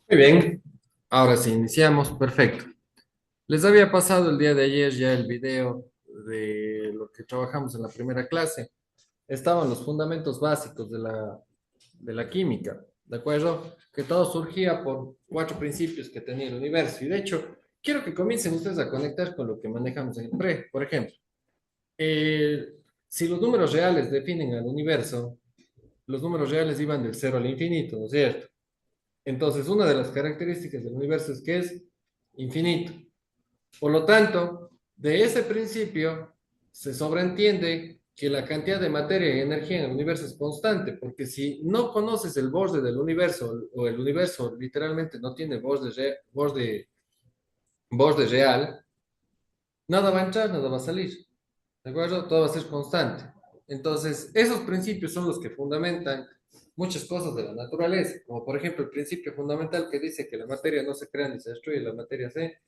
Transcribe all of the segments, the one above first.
Muy bien, ahora sí, iniciamos. Perfecto. Les había pasado el día de ayer ya el video de lo que trabajamos en la primera clase. Estaban los fundamentos básicos de la química, ¿de acuerdo? Que todo surgía por cuatro principios que tenía el universo. Y de hecho, quiero que comiencen ustedes a conectar con lo que manejamos en el pre. Por ejemplo, eh, si los números reales definen al universo, los números reales iban del cero al infinito, ¿no es cierto? Entonces, una de las características del universo es que es infinito. Por lo tanto, de ese principio se sobreentiende que la cantidad de materia y energía en el universo es constante, porque si no conoces el borde del universo o el universo literalmente no tiene borde real, nada va a entrar, nada va a salir. ¿De acuerdo? Todo va a ser constante. Entonces, esos principios son los que fundamentan muchas cosas de la naturaleza, como por ejemplo el principio fundamental que dice que la materia no se crea ni se destruye, la materia se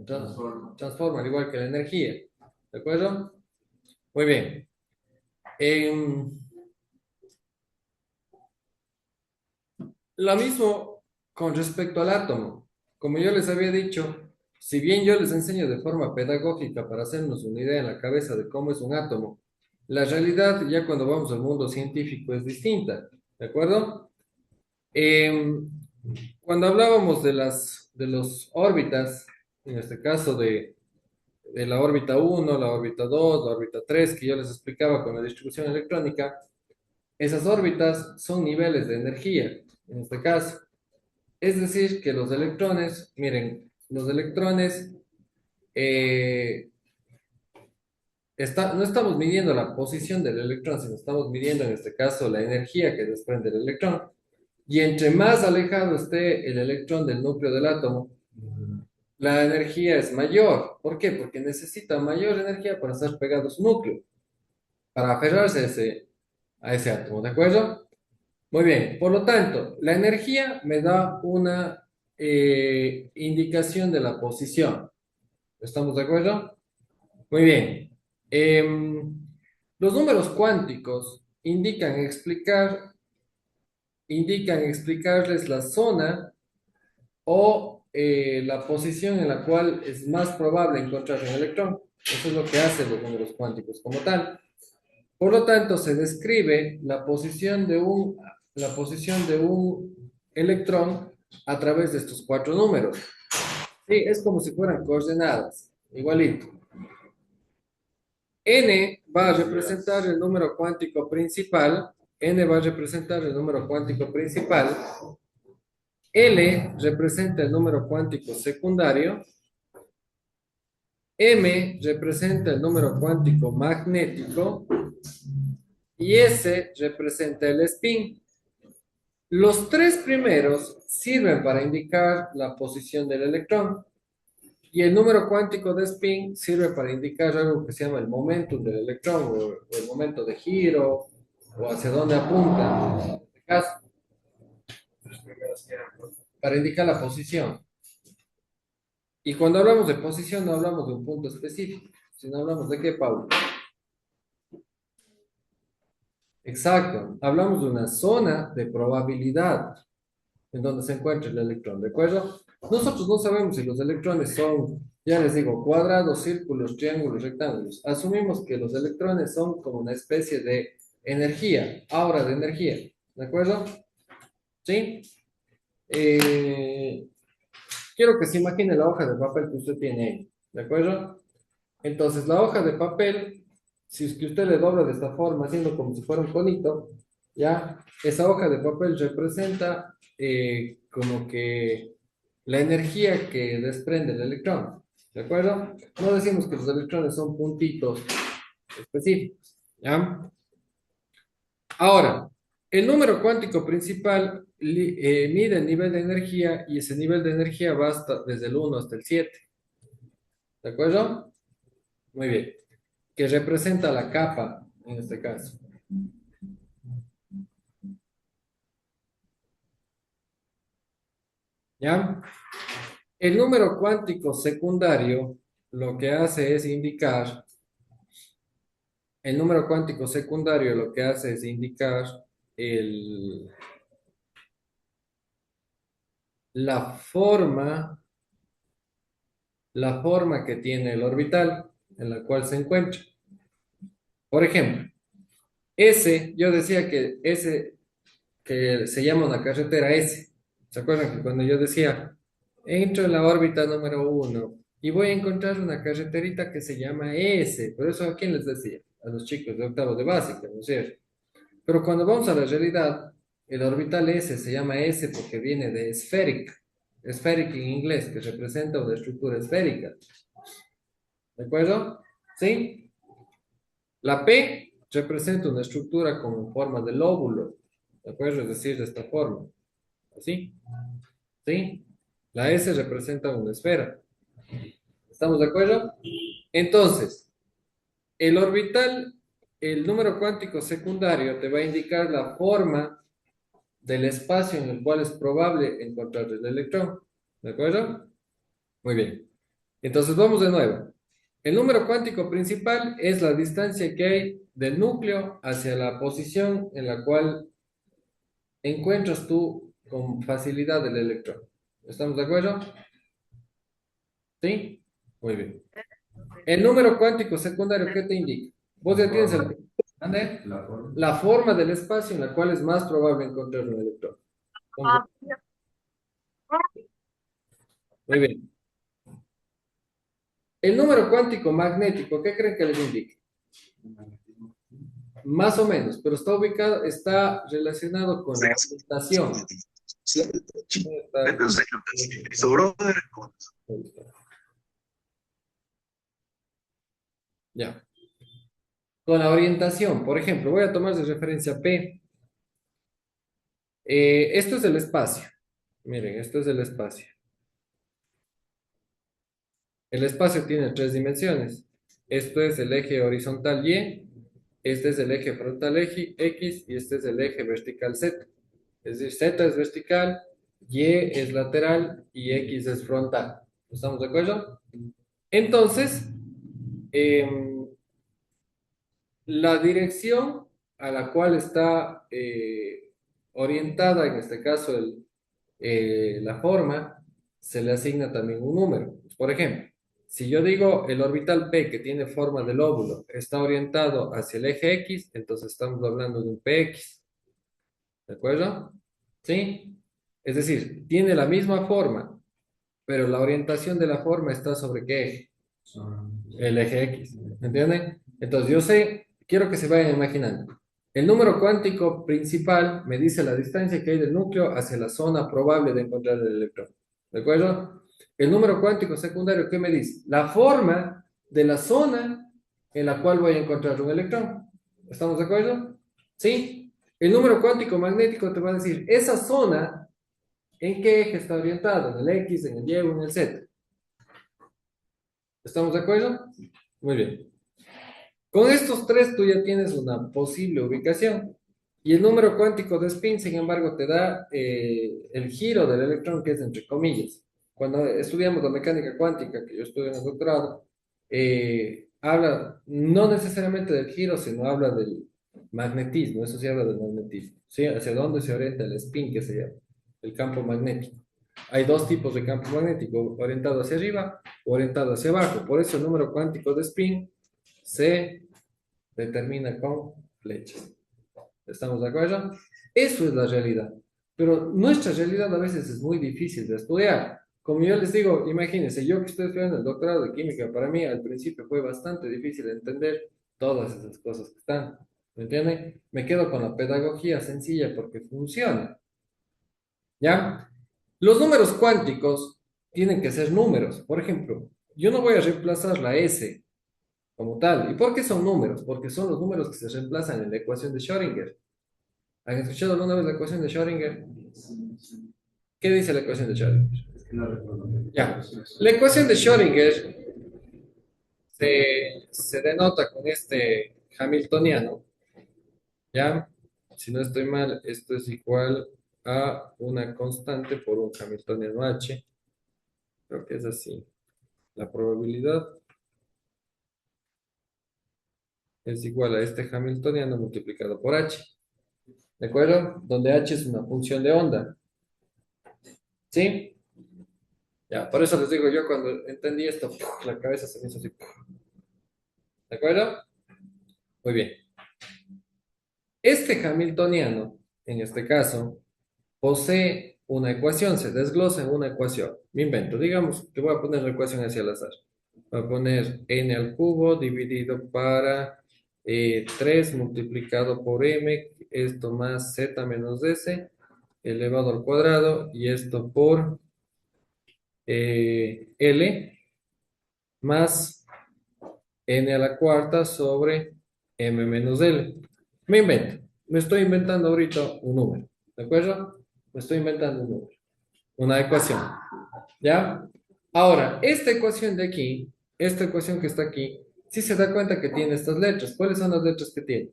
transforma, al igual que la energía. ¿De acuerdo? Muy bien. Em, lo mismo con respecto al átomo. Como yo les había dicho, si bien yo les enseño de forma pedagógica para hacernos una idea en la cabeza de cómo es un átomo, la realidad ya cuando vamos al mundo científico es distinta. ¿De acuerdo? Em, Cuando hablábamos de los órbitas, en este caso de la órbita uno, la órbita 2, la órbita 3, que yo les explicaba con la distribución electrónica, esas órbitas son niveles de energía, en este caso. Es decir, que los electrones, miren, los electrones, eh, no estamos midiendo la posición del electrón, sino estamos midiendo en este caso la energía que desprende el electrón. Y entre más alejado esté el electrón del núcleo del átomo, la energía es mayor. ¿Por qué? Porque necesita mayor energía para estar pegado a su núcleo, para aferrarse a ese átomo, ¿de acuerdo? Muy bien, por lo tanto, la energía me da una indicación de la posición. ¿Estamos de acuerdo? Muy bien. Em, los números cuánticos indican explicarles la zona o la posición en la cual es más probable encontrar un electrón. Eso es lo que hacen los números cuánticos como tal. Por lo tanto, se describe la posición de un electrón a través de estos cuatro números. Sí, es como si fueran coordenadas, igualito. N va a representar el número cuántico principal. N va a representar el número cuántico principal. L representa el número cuántico secundario. M representa el número cuántico magnético y S representa el spin. Los tres primeros sirven para indicar la posición del electrón y el número cuántico de spin sirve para indicar algo que se llama el momentum del electrón o el momento de giro o hacia dónde apunta, en este caso, para indicar la posición. Y cuando hablamos de posición no hablamos de un punto específico, sino hablamos de qué, Pablo. Exacto, hablamos de una zona de probabilidad en donde se encuentra el electrón, ¿de acuerdo? Nosotros no sabemos si los electrones son, ya les digo, cuadrados, círculos, triángulos, rectángulos. Asumimos que los electrones son como una especie de energía, aura de energía, ¿de acuerdo? ¿Sí? Eh, quiero que se imagine la hoja de papel que usted tiene ahí, ¿de acuerdo? Entonces, la hoja de papel, si es que usted le dobla de esta forma, haciendo como si fuera un conito, ¿ya? Esa hoja de papel representa como que la energía que desprende el electrón, ¿de acuerdo? No decimos que los electrones son puntitos específicos, ¿ya? Ahora, el número cuántico principal mide el nivel de energía y ese nivel de energía va desde el 1 hasta el 7, ¿de acuerdo? Muy bien. Que representa la capa en este caso. ¿Ya? El número cuántico secundario lo que hace es indicar, el número cuántico secundario lo que hace es indicar el, la forma, la forma que tiene el orbital en la cual se encuentra. Por ejemplo, S, yo decía que S, que se llama una carretera S. ¿Se acuerdan que cuando yo decía, entro en la órbita número uno y voy a encontrar una carreterita que se llama S? Por eso, ¿a quién les decía? A los chicos de octavo de básica, ¿no es cierto? Pero cuando vamos a la realidad, el orbital S se llama S porque viene de spheric, spheric en inglés, que representa una estructura esférica. ¿De acuerdo? ¿Sí? La P representa una estructura con forma de lóbulo. ¿De acuerdo? Es decir, de esta forma. ¿Así? ¿Sí? La S representa una esfera. ¿Estamos de acuerdo? Entonces, el orbital, el número cuántico secundario te va a indicar la forma del espacio en el cual es probable encontrar el electrón. ¿De acuerdo? Muy bien. Entonces vamos de nuevo. El número cuántico principal es la distancia que hay del núcleo hacia la posición en la cual encuentras tú con facilidad el electrón. ¿Estamos de acuerdo? ¿Sí? Muy bien. El número cuántico secundario, ¿qué te indica? Vos ya tienes el... ¿Ande? La forma del espacio en la cual es más probable encontrar un electrón. Muy bien. El número cuántico magnético, ¿qué creen que les indica? Más o menos, pero está ubicado, está relacionado con la orientación. Ya. Con la orientación, por ejemplo, voy a tomar de referencia P. Esto es el espacio. Miren, esto es el espacio. El espacio tiene tres dimensiones. Esto es el eje horizontal Y, este es el eje frontal eje X y este es el eje vertical Z. Es decir, Z es vertical, Y es lateral y X es frontal. ¿Estamos de acuerdo? Entonces, em, la dirección a la cual está orientada, en este caso la forma, se le asigna también un número. Por ejemplo, si yo digo el orbital P que tiene forma de lóbulo está orientado hacia el eje X, entonces estamos hablando de un PX. ¿De acuerdo? ¿Sí? Es decir, tiene la misma forma, pero la orientación de la forma está sobre qué eje. El eje X. ¿Me entienden? Entonces yo sé, quiero que se vayan imaginando. El número cuántico principal me dice la distancia que hay del núcleo hacia la zona probable de encontrar el electrón. ¿De acuerdo? El número cuántico secundario, ¿qué me dice? La forma de la zona en la cual voy a encontrar un electrón. ¿Estamos de acuerdo? ¿Sí? El número cuántico magnético te va a decir esa zona en qué eje está orientado, en el X, en el Y o en el Z. ¿Estamos de acuerdo? Muy bien. Con estos tres tú ya tienes una posible ubicación. Y el número cuántico de spin, sin embargo, te da el giro del electrón, que es entre comillas. Cuando estudiamos la mecánica cuántica, que yo estudio en el doctorado, habla no necesariamente del giro, sino habla del magnetismo. Eso sí habla del magnetismo. ¿Sí? Hacia dónde se orienta el spin, que se llama, el campo magnético. Hay dos tipos de campo magnético, orientado hacia arriba o orientado hacia abajo. Por eso el número cuántico de spin se determina con flechas. ¿Estamos de acuerdo? Eso es la realidad. Pero nuestra realidad a veces es muy difícil de estudiar. Como yo les digo, imagínense, yo que estoy estudiando el doctorado de química, para mí al principio fue bastante difícil entender todas esas cosas que están. ¿Me entienden? Me quedo con la pedagogía sencilla porque funciona. ¿Ya? Los números cuánticos tienen que ser números. Por ejemplo, yo no voy a reemplazar la S como tal. ¿Y por qué son números? Porque son los números que se reemplazan en la ecuación de Schrödinger. ¿Han escuchado alguna vez la ecuación de Schrödinger? ¿Qué dice la ecuación de Schrödinger? Ya. La ecuación de Schrödinger se denota con este hamiltoniano. ¿Ya? Si no estoy mal, esto es igual a una constante por un hamiltoniano h. Creo que es así. La probabilidad es igual a este hamiltoniano multiplicado por h. ¿De acuerdo? Donde h es una función de onda. ¿Sí? Ya, por eso les digo yo cuando entendí esto, ¡puf! La cabeza se me hizo así. ¡Puf! ¿De acuerdo? Muy bien. Este Hamiltoniano, en este caso, posee una ecuación, se desglosa en una ecuación. Me invento, digamos que voy a poner la ecuación hacia el azar. Voy a poner n al cubo dividido para 3 multiplicado por m, esto más z menos s, elevado al cuadrado, y esto por L más n a la cuarta sobre m menos L. Me invento. Me estoy inventando ahorita un número. ¿De acuerdo? Me estoy inventando un número. Una ecuación. ¿Ya? Ahora, esta ecuación de aquí, esta ecuación que está aquí, si se da cuenta que tiene estas letras. ¿Cuáles son las letras que tiene?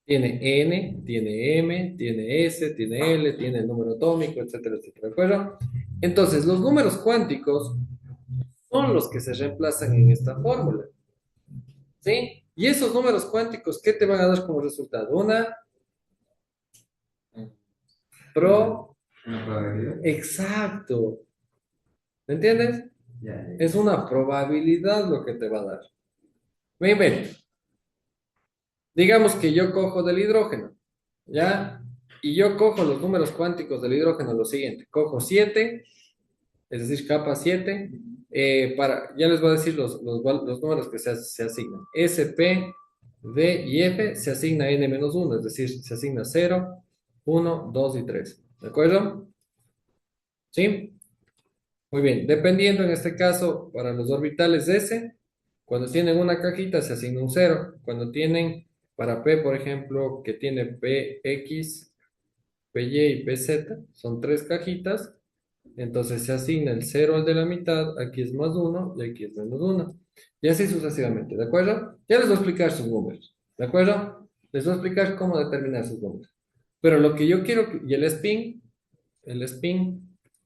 Tiene N, tiene M, tiene S, tiene L, tiene el número atómico, etcétera, etcétera. ¿De acuerdo? Entonces, los números cuánticos son los que se reemplazan en esta fórmula. ¿Sí? Y esos números cuánticos, ¿qué te van a dar como resultado? Una pro... Una probabilidad. Exacto. ¿Me entiendes? Ya, ya. Es una probabilidad lo que te va a dar. Me invento. Digamos que yo cojo del hidrógeno, ¿ya? Y yo cojo los números cuánticos del hidrógeno, lo siguiente. Cojo 7, es decir, capa 7. Ya les voy a decir los números que se asignan. S, P, D y F se asigna n-1, es decir, se asigna 0, 1, 2 y 3. ¿De acuerdo? ¿Sí? Muy bien. Dependiendo en este caso, para los orbitales S, cuando tienen una cajita se asigna un 0. Cuando tienen, para P, por ejemplo, que tiene PX, PY y PZ, son tres cajitas. Entonces se asigna el 0 al de la mitad, aquí es más uno y aquí es menos uno. Y así sucesivamente, ¿de acuerdo? Ya les voy a explicar sus números, ¿de acuerdo? Les voy a explicar cómo determinar sus números. Pero lo que yo quiero, y el spin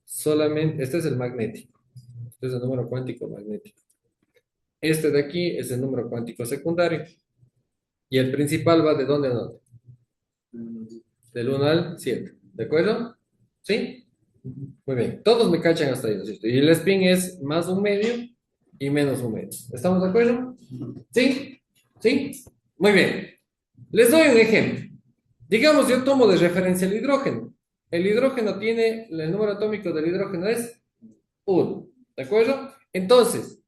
solamente, este es el magnético, este es el número cuántico magnético. Este de aquí es el número cuántico secundario. Y el principal va de dónde a dónde. Del 1 al 7. ¿De acuerdo? ¿Sí? Muy bien. Todos me cachan hasta ahí, ¿no es cierto? Y el spin es más un medio y menos un medio. ¿Estamos de acuerdo? ¿Sí? ¿Sí? Muy bien. Les doy un ejemplo. Digamos, yo tomo de referencia el hidrógeno. El hidrógeno tiene, el número atómico del hidrógeno es 1. ¿De acuerdo? Entonces,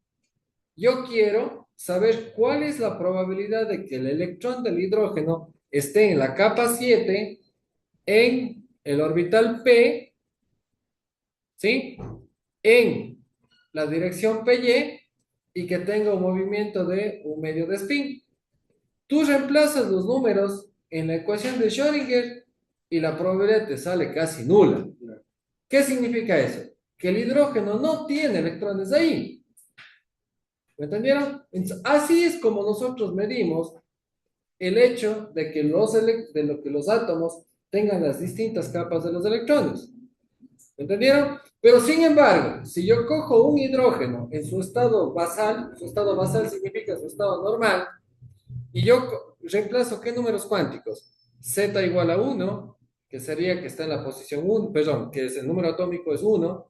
yo quiero saber cuál es la probabilidad de que el electrón del hidrógeno esté en la capa 7 en el orbital P, ¿sí? En la dirección PY y que tenga un movimiento de un medio de spin. Tú reemplazas los números en la ecuación de Schrödinger y la probabilidad te sale casi nula. ¿Qué significa eso? Que el hidrógeno no tiene electrones ahí. ¿Me entendieron? Entonces, así es como nosotros medimos el hecho de que los átomos tengan las distintas capas de los electrones. ¿Me entendieron? Pero sin embargo, si yo cojo un hidrógeno en su estado basal significa su estado normal, y yo reemplazo qué números cuánticos, z igual a 1, que sería que está en la posición 1, perdón, que es el número atómico es 1,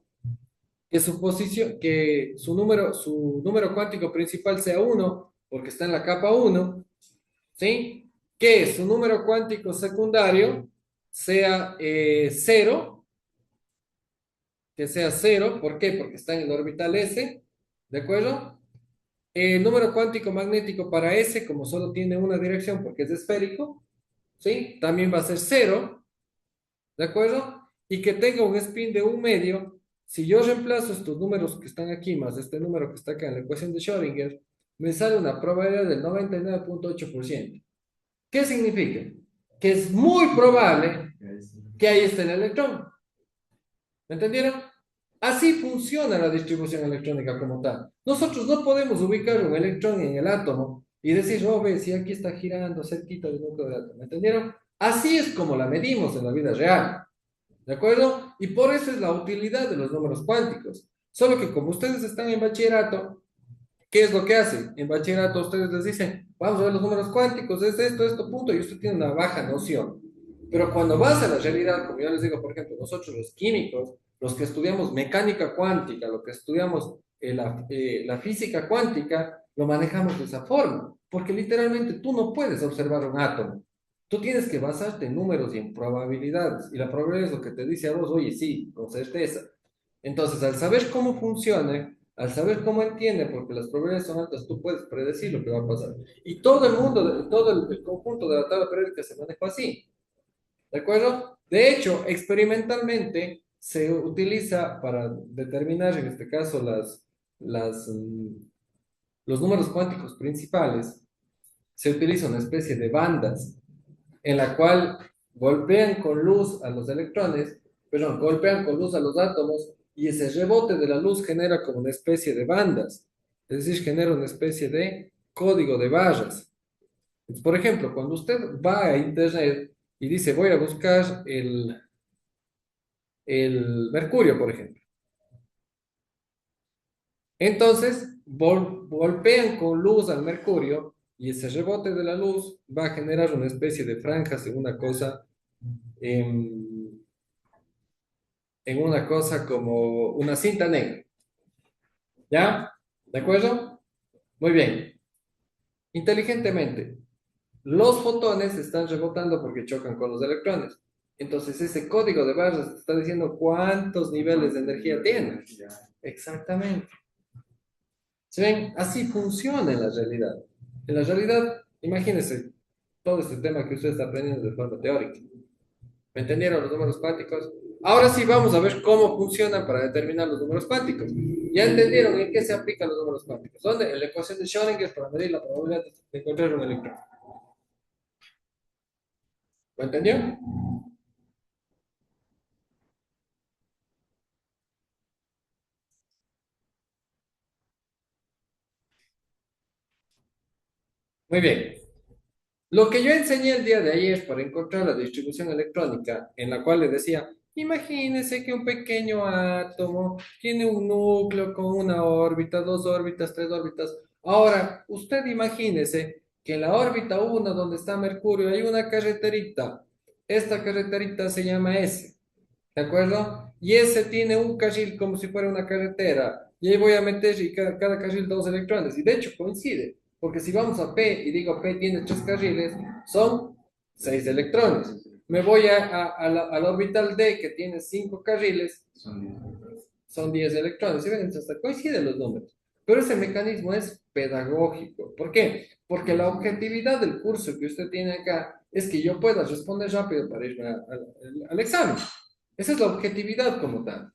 que su posición, que su número cuántico principal sea 1, porque está en la capa 1, ¿sí? Que su número cuántico secundario sea 0, que sea 0, ¿por qué? Porque está en el orbital S, ¿de acuerdo? El número cuántico magnético para S, como solo tiene una dirección porque es esférico, ¿sí? También va a ser 0, ¿de acuerdo? Y que tenga un spin de un medio. Si yo reemplazo estos números que están aquí más este número que está acá en la ecuación de Schrödinger, me sale una probabilidad del 99.8%. ¿Qué significa? Que es muy probable que ahí esté el electrón. ¿Me entendieron? Así funciona la distribución electrónica como tal. Nosotros no podemos ubicar un electrón en el átomo y decir, oh, ve, si aquí está girando cerquita del núcleo del átomo. ¿Me entendieron? Así es como la medimos en la vida real. ¿De acuerdo? Y por eso es la utilidad de los números cuánticos. Solo que como ustedes están en bachillerato, ¿qué es lo que hacen? En bachillerato ustedes les dicen, vamos a ver los números cuánticos, es esto, punto, y usted tiene una baja noción. Pero cuando vas a la realidad, como yo les digo, por ejemplo, nosotros los químicos, los que estudiamos mecánica cuántica, los que estudiamos la física cuántica, lo manejamos de esa forma, porque literalmente tú no puedes observar un átomo. Tú tienes que basarte en números y en probabilidades, y la probabilidad es lo que te dice a vos, oye, sí, con certeza. Entonces, al saber cómo funciona, al saber cómo entiende, porque las probabilidades son altas, tú puedes predecir lo que va a pasar. Y todo el mundo, todo el conjunto de la tabla periódica se maneja así. ¿De acuerdo? De hecho, experimentalmente se utiliza para determinar, en este caso, las, mm, los números cuánticos principales, se utiliza una especie de bandas en la cual golpean con luz a los electrones, perdón, golpean con luz a los átomos y ese rebote de la luz genera como una especie de bandas, es decir, genera una especie de código de barras. Por ejemplo, cuando usted va a Internet y dice voy a buscar el mercurio, por ejemplo. Entonces, golpean con luz al mercurio y ese rebote de la luz va a generar una especie de franjas en, en una cosa como una cinta negra. ¿Ya? ¿De acuerdo? Muy bien. Inteligentemente, los fotones están rebotando porque chocan con los electrones. Entonces, ese código de barras te está diciendo cuántos niveles de energía tiene. Exactamente. ¿Se ven? Así funciona en la realidad. En la realidad, imagínense todo este tema que usted está aprendiendo de forma teórica. ¿Me entendieron los números cuánticos? Ahora sí vamos a ver cómo funcionan para determinar los números cuánticos. ¿Ya entendieron en qué se aplican los números cuánticos? ¿Dónde? En la ecuación de Schrödinger para medir la probabilidad de encontrar un electrón. ¿Lo entendió? Muy bien. Lo que yo enseñé el día de ayer para encontrar la distribución electrónica, en la cual le decía, imagínese que un pequeño átomo tiene un núcleo con una órbita, dos órbitas, tres órbitas. Ahora, usted imagínese que en la órbita 1, donde está Mercurio, hay una carreterita. Esta carreterita se llama S. ¿De acuerdo? Y ese tiene un carril como si fuera una carretera. Y ahí voy a meter y cada carril dos electrones. Y de hecho coincide, porque si vamos a P y digo P tiene tres carriles, son seis electrones. Me voy al orbital D que tiene cinco carriles, son 10 electrones. ¿Sí ven? Entonces, hasta coinciden los números. Pero ese mecanismo es pedagógico. ¿Por qué? Porque la objetividad del curso que usted tiene acá es que yo pueda responder rápido para irme al examen. Esa es la objetividad como tal.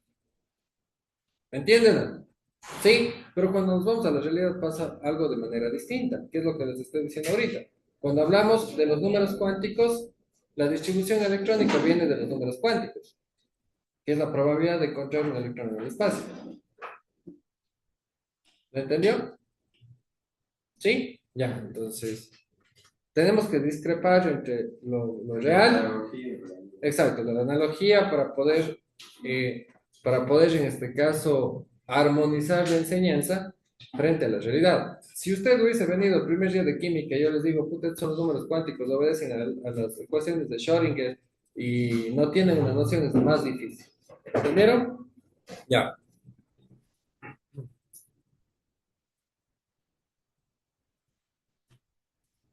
¿Me entienden? Sí, pero cuando nos vamos a la realidad pasa algo de manera distinta, que es lo que les estoy diciendo ahorita. Cuando hablamos de los números cuánticos, la distribución electrónica viene de los números cuánticos, que es la probabilidad de encontrar un electrón en el espacio. ¿Lo entendió? ¿Sí? Ya, entonces tenemos que discrepar entre lo real, exacto, la analogía para poder en este caso armonizar la enseñanza frente a la realidad. Si usted hubiese venido el primer día de química, yo les digo, puta, estos son los números cuánticos, obedecen a las ecuaciones de Schrödinger y no tienen una noción, es más difícil. ¿Entendieron? Ya.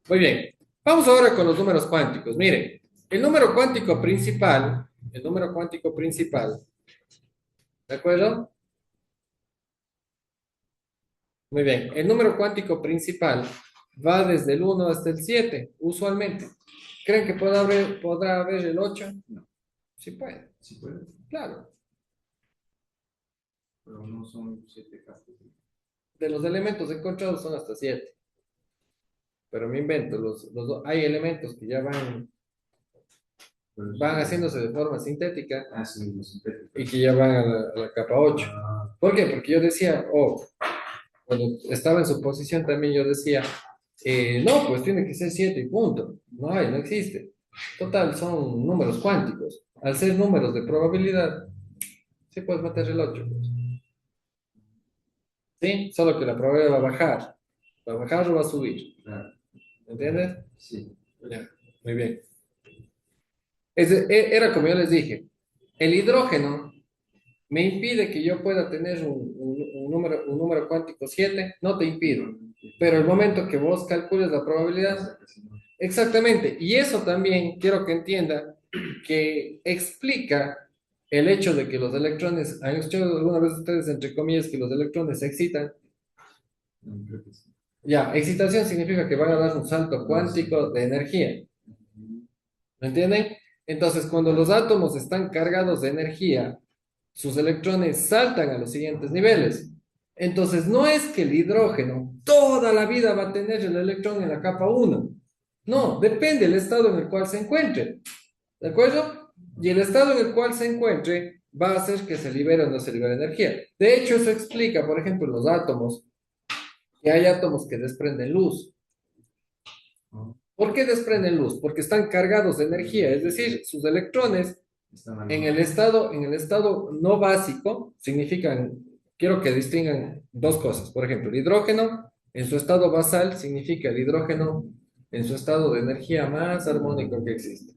Muy bien. Vamos ahora con los números cuánticos. Miren, el número cuántico principal, ¿de acuerdo? Muy bien. El número cuántico principal va desde el 1 hasta el 7, usualmente. ¿Creen que podrá haber el 8? No. Sí puede. Sí puede, Claro. pero no son 7 capas. De los elementos encontrados son hasta 7. Pero me invento, hay elementos que ya van haciéndose de forma sintética Ah, sí, los y sintéticos. que ya van a la capa 8. Ah, ¿Por qué? Porque yo decía, cuando estaba en su posición también yo decía, no, pues tiene que ser 7 y punto. No hay, no existe. Total, son números cuánticos. Al ser números de probabilidad, sí puedes meter el 8. ¿Sí? Solo que la probabilidad va a bajar. ¿Va a bajar o va a subir? claro, ¿Entiendes? sí. Ya, muy bien. Era como yo les dije, el hidrógeno me impide que yo pueda tener un número cuántico 7, no te impide. Pero el momento que vos calcules la probabilidad, exactamente, y eso también quiero que entienda que explica el hecho de que los electrones, ¿han escuchado alguna vez ustedes, entre comillas, que los electrones se excitan? Creo que sí. Ya, excitación significa que van a dar un salto Ah, sí. cuántico de energía, Ujú. ¿me entienden? Entonces, cuando los átomos están cargados de energía, sus electrones saltan a los siguientes niveles. Entonces, no es que el hidrógeno toda la vida va a tener el electrón en la capa uno. No, depende del estado en el cual se encuentre. ¿De acuerdo? Y el estado en el cual se encuentre va a hacer que se libere o no se libere energía. De hecho, eso explica, por ejemplo, los átomos, que hay átomos que desprenden luz. Ah, ¿Por qué desprenden luz? Porque están cargados de energía, es decir, sus electrones están al en el estado no básico significan, quiero que distingan dos cosas. Por ejemplo, el hidrógeno en su estado basal significa el hidrógeno en su estado de energía más armónico que existe.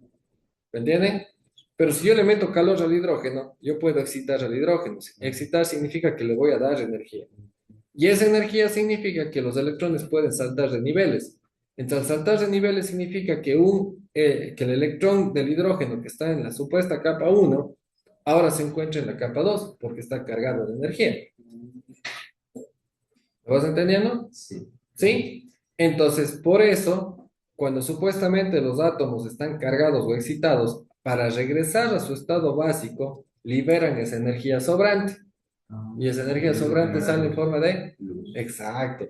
¿Me entienden? Pero si yo le meto calor al hidrógeno, yo puedo excitar al hidrógeno. Excitar significa que le voy a dar energía. Y esa energía significa que los electrones pueden saltar de niveles. Entonces, saltar de niveles significa que, que el electrón del hidrógeno que está en la supuesta capa uno ahora se encuentra en la capa 2 porque está cargado de energía. ¿Lo vas entendiendo? Sí. ¿Sí? Entonces, por eso, cuando supuestamente los átomos están cargados o excitados, para regresar a su estado básico, liberan esa energía sobrante. Ah, Y esa energía y es lo que sobrante me da sale en forma de... luz. Exacto.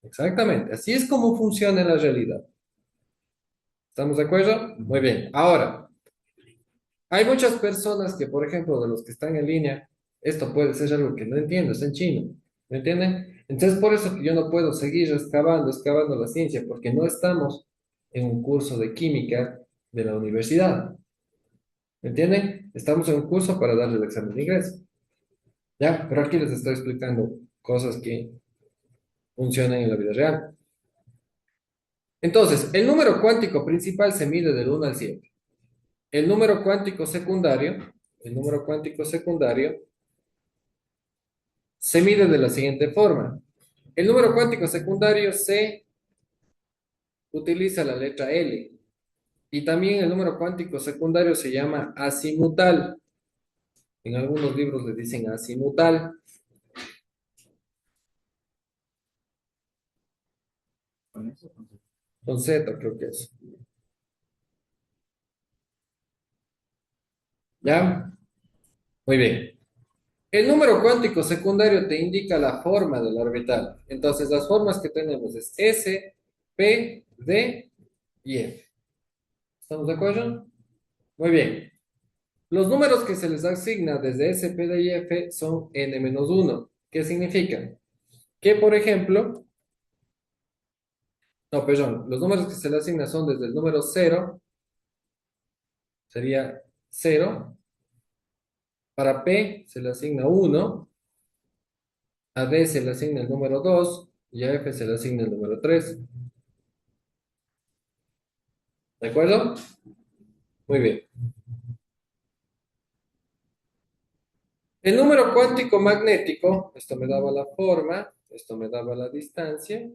Exactamente, así es como funciona la realidad. ¿Estamos de acuerdo? Muy Ujú. bien. Ahora, hay muchas personas que, por ejemplo, de los que están en línea, esto puede ser algo que no entiendo, es en chino. ¿Me entienden? Entonces, por eso que yo no puedo seguir excavando la ciencia, porque no estamos en un curso de química de la universidad. ¿Me entienden? Estamos en un curso para darle el examen de ingreso. ¿Ya? Pero aquí les estoy explicando cosas que funcionan en la vida real. Entonces, el número cuántico principal se mide del 1 al 7. El número cuántico secundario, el número cuántico secundario se mide de la siguiente forma. El número cuántico secundario se utiliza la letra L y también el número cuántico secundario se llama azimutal. En algunos libros le dicen azimutal, Con eso, entonces, con Z creo que es. ¿Ya? Muy bien. El número cuántico secundario te indica la forma del orbital. Entonces, las formas que tenemos es S, P, D y F. ¿Estamos de acuerdo? Muy bien. Los números que se les asigna desde S, P, D y F son n-1. ¿Qué significa? Que, por ejemplo, no, perdón, los números que se le asignan son desde el número 0, sería 0. Para P se le asigna 1. A D se le asigna el número 2 y a F se le asigna el número 3. ¿De acuerdo? Muy bien. El número cuántico magnético, esto me daba la forma, esto me daba la distancia.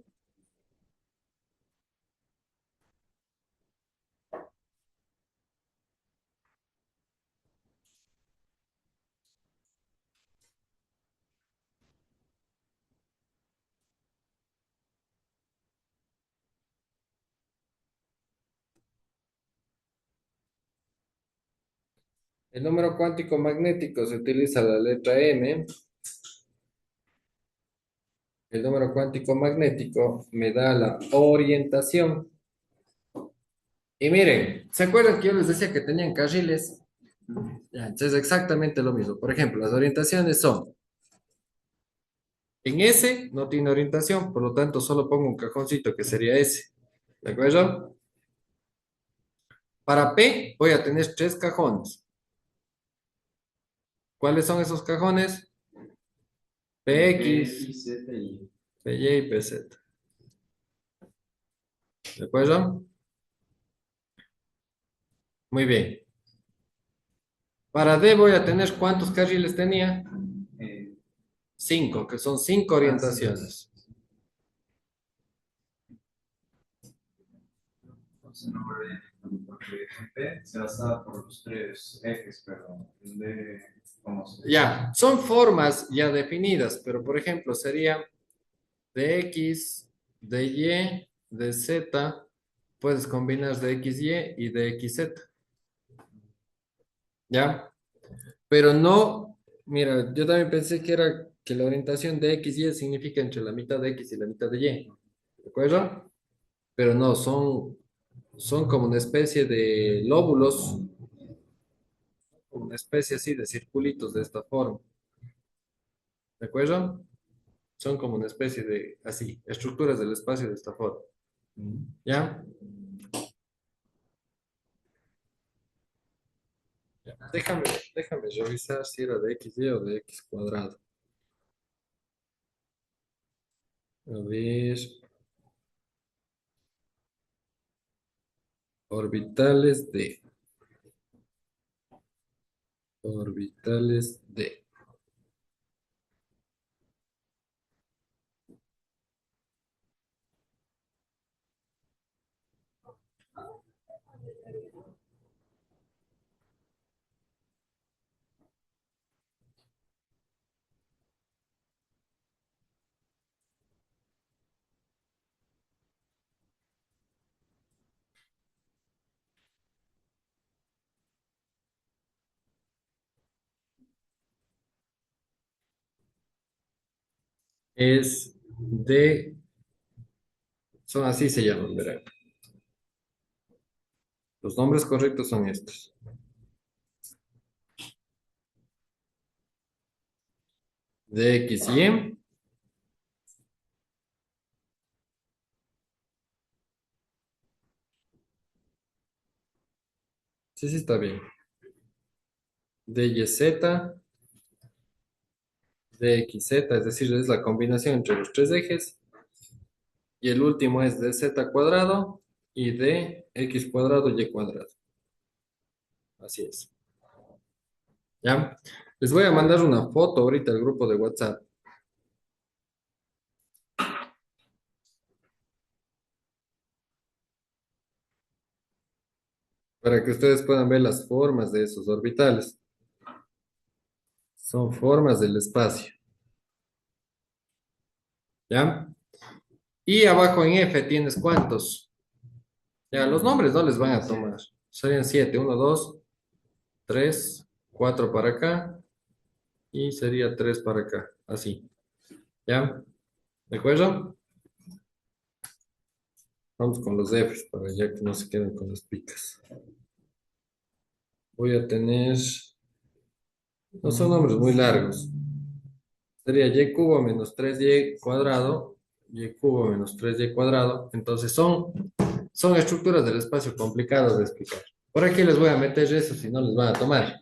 El número cuántico magnético se utiliza la letra M. El número cuántico magnético me da la orientación. Y miren, ¿se acuerdan que yo les decía que tenían carriles? Ya, entonces exactamente lo mismo. Por ejemplo, las orientaciones son, en S no tiene orientación, por lo tanto solo pongo un cajoncito que sería S. ¿De acuerdo? Para P voy a tener tres cajones. ¿Cuáles son esos cajones? P, PX, I, Z y PY y PZ. ¿De acuerdo? Muy bien. Para D voy a tener ¿cuántos carriles tenía? Eh, Cinco, que son cinco sí. orientaciones. Entonces, no porque P se basa por los tres ejes, pero el D, ¿cómo se dice? Ya, son formas ya definidas, pero por ejemplo sería de X, de Y, de Z, puedes combinar de XY y de XZ, ¿ya? Pero no, mira, yo también pensé que era que la orientación de XY significa entre la mitad de X y la mitad de Y, ¿de acuerdo? Pero no, son como una especie de lóbulos, una especie así de circulitos de esta forma, ¿de acuerdo? Son como una especie de, así, estructuras del espacio de esta forma, Mm. ¿ya? Ya. Déjame revisar si era de XY o de X cuadrado. A ver, orbitales de, orbitales de. Es de, son así se llaman, verán. Los nombres correctos son estos. De X y Y. Sí, sí, está bien. De Y Z, de X Z, es decir, es la combinación entre los tres ejes. Y el último es de Z cuadrado y de X cuadrado Y cuadrado. Así es. ¿Ya? Les voy a mandar una foto ahorita al grupo de WhatsApp para que ustedes puedan ver las formas de esos orbitales. Son formas del espacio. ¿Ya? Y abajo en F tienes cuántos. Ya, los nombres no les van a tomar. Serían siete. Uno, dos, tres, cuatro para acá y sería tres para acá. Así. ¿Ya? ¿De acuerdo? Vamos con los Fs para ya que no se queden con las picas. Voy a tener, no son nombres muy largos. Sería y cubo menos 3y cuadrado, y cubo menos 3y cuadrado. Entonces son estructuras del espacio complicadas de explicar. Por aquí les voy a meter eso si no les van a tomar.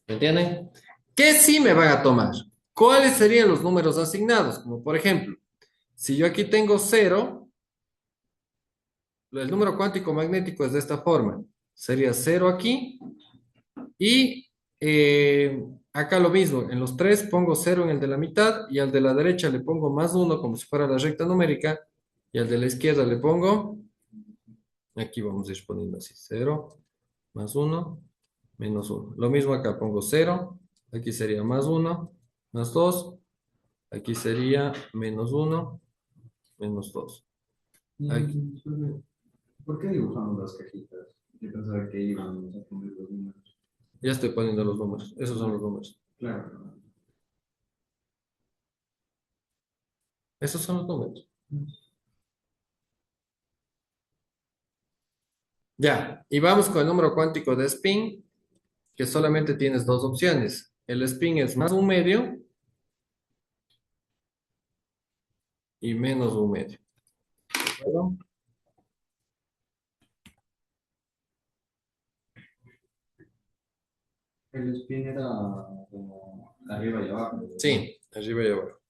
¿Me entienden? ¿Qué sí me van a tomar? ¿Cuáles serían los números asignados? Como por ejemplo, si yo aquí tengo cero, el número cuántico magnético es de esta forma. Sería cero aquí y acá lo mismo. En los tres pongo cero en el de la mitad y al de la derecha le pongo más uno como si fuera la recta numérica y al de la izquierda le pongo, aquí vamos a ir poniendo así, cero más uno menos uno. Lo mismo acá pongo cero, aquí sería más uno más 2. Aquí sería menos uno menos 2. Aquí, ¿Por qué dibujamos las cajitas? Yo pensaba que íbamos a poner los números. ya estoy poniendo los números. Esos son los números. Claro. Esos son los números. Ya, y vamos con el número cuántico de spin, que solamente tienes dos opciones. El spin es más un medio y menos un medio. ¿De acuerdo? El spin era como arriba y abajo, ¿verdad? Sí, arriba y abajo.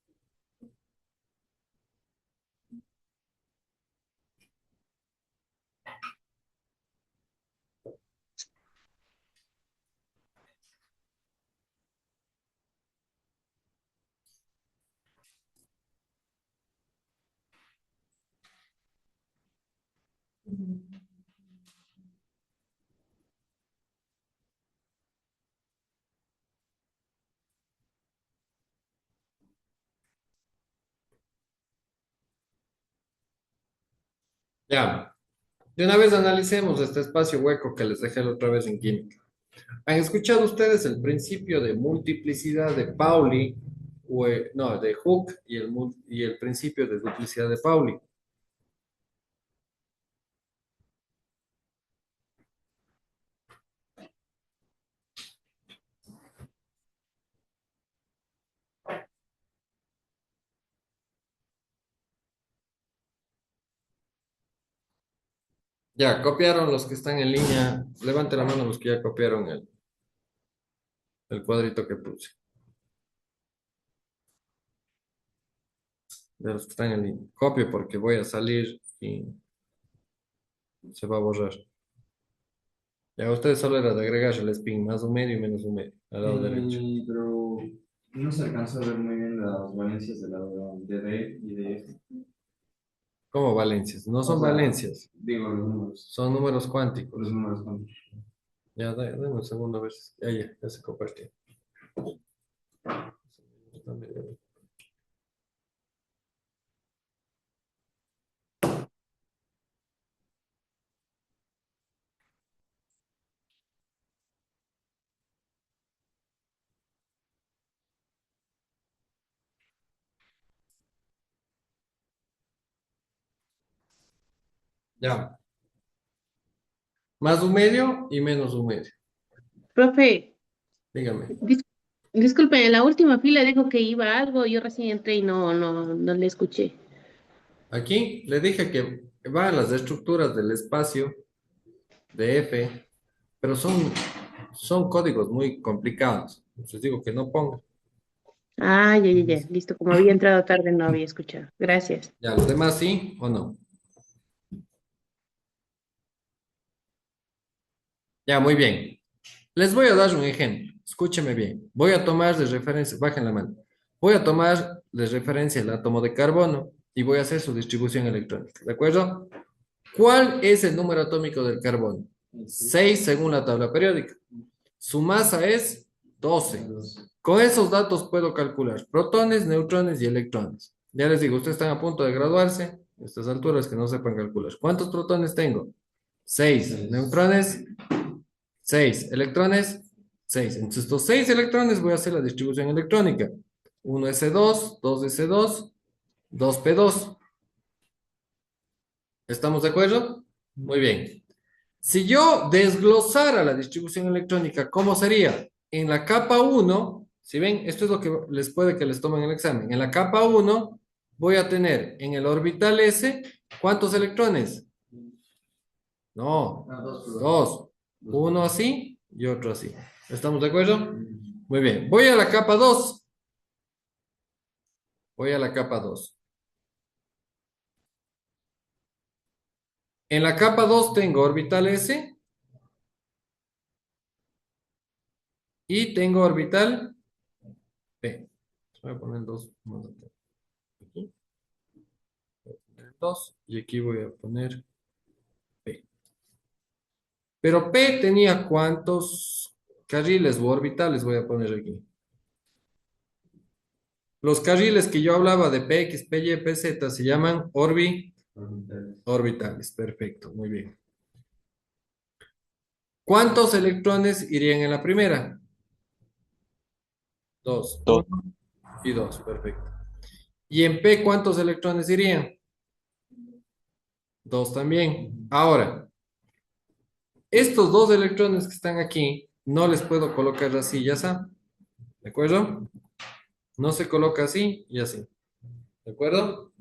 Ya, de una vez analicemos este espacio hueco que les dejé la otra vez en química. ¿Han escuchado ustedes el principio de multiplicidad de Pauli, no, de Hooke y el principio de duplicidad de Pauli? Ya, copiaron los que están en línea. Levante la mano los que ya copiaron el cuadrito que puse. De los que están en línea. Copio porque voy a salir y se va a borrar. Ya, ustedes solo era de agregar el spin, más un medio y menos un medio, al lado derecho. Pero no se alcanza a ver muy bien las valencias del lado de D y de F. ¿Cómo valencias? No O son sea, valencias, digo son números los cuánticos. números con... Ya, dame un segundo a ver si... ya se compartió. Ya, más un medio y menos un medio. Profe, Dígame. dis- disculpe, en la última fila dijo que iba algo, yo recién entré y no le escuché. Aquí le dije que van las estructuras del espacio de F, pero son códigos muy complicados. Entonces digo que no ponga. Ah, ya, listo, como había entrado tarde no había escuchado. Gracias. Ya, los demás sí o no. Ya, muy bien. Les voy a dar un ejemplo. Escúcheme bien. Voy a tomar de referencia, bajen la mano. Voy a tomar de referencia el átomo de carbono y voy a hacer su distribución electrónica. ¿De acuerdo? ¿Cuál es el número atómico del carbono? 6 según la tabla periódica. Su masa es 12. Con esos datos puedo calcular protones, neutrones y electrones. Ya les digo, ustedes están a punto de graduarse. A estas alturas que no sepan calcular. ¿Cuántos protones tengo? 6. Neutrones, 6. Electrones, 6. Entonces, estos 6 electrones voy a hacer la distribución electrónica. 1s2, 2s2, 2p2. ¿Estamos de acuerdo? Muy bien. Si yo desglosara la distribución electrónica, ¿cómo sería? En la capa uno, si ven, esto es lo que les puede que les tomen el examen. En la capa uno voy a tener en el orbital S, ¿cuántos electrones? No, dos. Uno así y otro así. ¿Estamos de acuerdo? Muy bien. Voy a la capa 2. Voy a la capa 2. En la capa 2 tengo orbital S y tengo orbital P. Voy a poner dos más acá. Aquí. Voy a poner 2 y aquí voy a poner P. Pero P tenía cuántos carriles o orbitales voy a poner aquí. Los carriles que yo hablaba de PX, PY, PZ se llaman orbitales. Perfecto, muy bien. ¿Cuántos electrones irían en la primera? Dos. Uno y dos, perfecto. ¿Y en P cuántos electrones irían? Dos también. Ahora, estos dos electrones que están aquí, no les puedo colocar así, ya está. ¿De acuerdo? No se coloca así y así. ¿De acuerdo?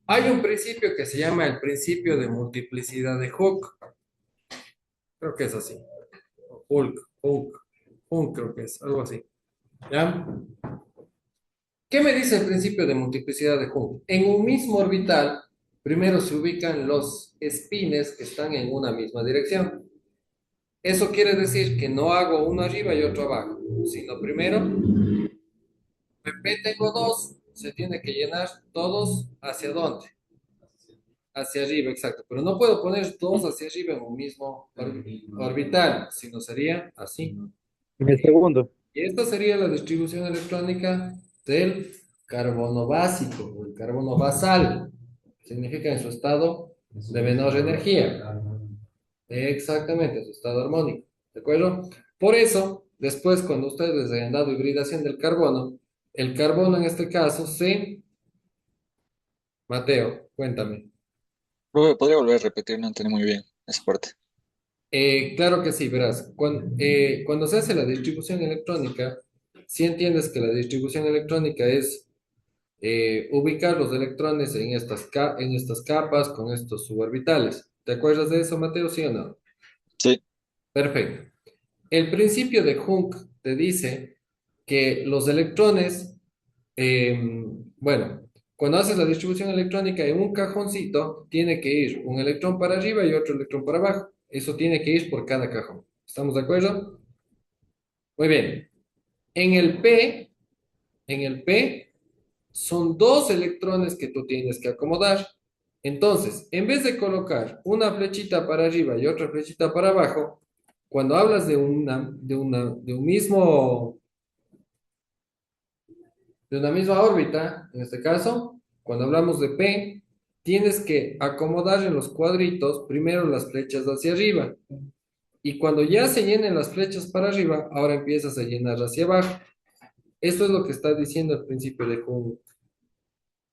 Hay un principio que se llama el principio de multiplicidad de Hooke. Creo que es así. Hooke, creo que es, algo así. ¿Ya? ¿Qué me dice el principio de multiplicidad de Hooke? En un mismo orbital, primero se ubican los espines que están en una misma dirección. Eso quiere decir que no hago uno arriba y otro abajo, sino primero, en P tengo dos, se tiene que llenar todos hacia dónde. hacia arriba, exacto. Pero no puedo poner dos hacia arriba en un mismo orbital, sino sería así. En el segundo. Y esta sería la distribución electrónica del carbono básico o el carbono basal. Significa en su estado de menor energía. Exactamente, en su estado armónico. ¿De acuerdo? Por eso, después, cuando ustedes hayan dado hibridación del carbono, el carbono en este caso se... Mateo, cuéntame. ¿Podría volver a repetir? No entendí muy bien esa parte. Claro que sí, verás. Cuando se hace la distribución electrónica, si entiendes que la distribución electrónica es ubicar los electrones en en estas capas con estos suborbitales. ¿Te acuerdas de eso, Mateo? ¿Sí o no? Sí, Perfecto. El principio de Hunk te dice que los electrones, bueno, cuando haces la distribución electrónica en un cajoncito, tiene que ir un electrón para arriba y otro electrón para abajo. Eso tiene que ir por cada cajón. ¿Estamos de acuerdo? Muy bien. En el P, en el P son dos electrones que tú tienes que acomodar. Entonces, en vez de colocar una flechita para arriba y otra flechita para abajo, cuando hablas de un mismo, de una misma órbita, en este caso, cuando hablamos de P, tienes que acomodar en los cuadritos primero las flechas hacia arriba. Y cuando ya se llenen las flechas para arriba, ahora empiezas a llenar hacia abajo. Esto es lo que está diciendo al principio de junio.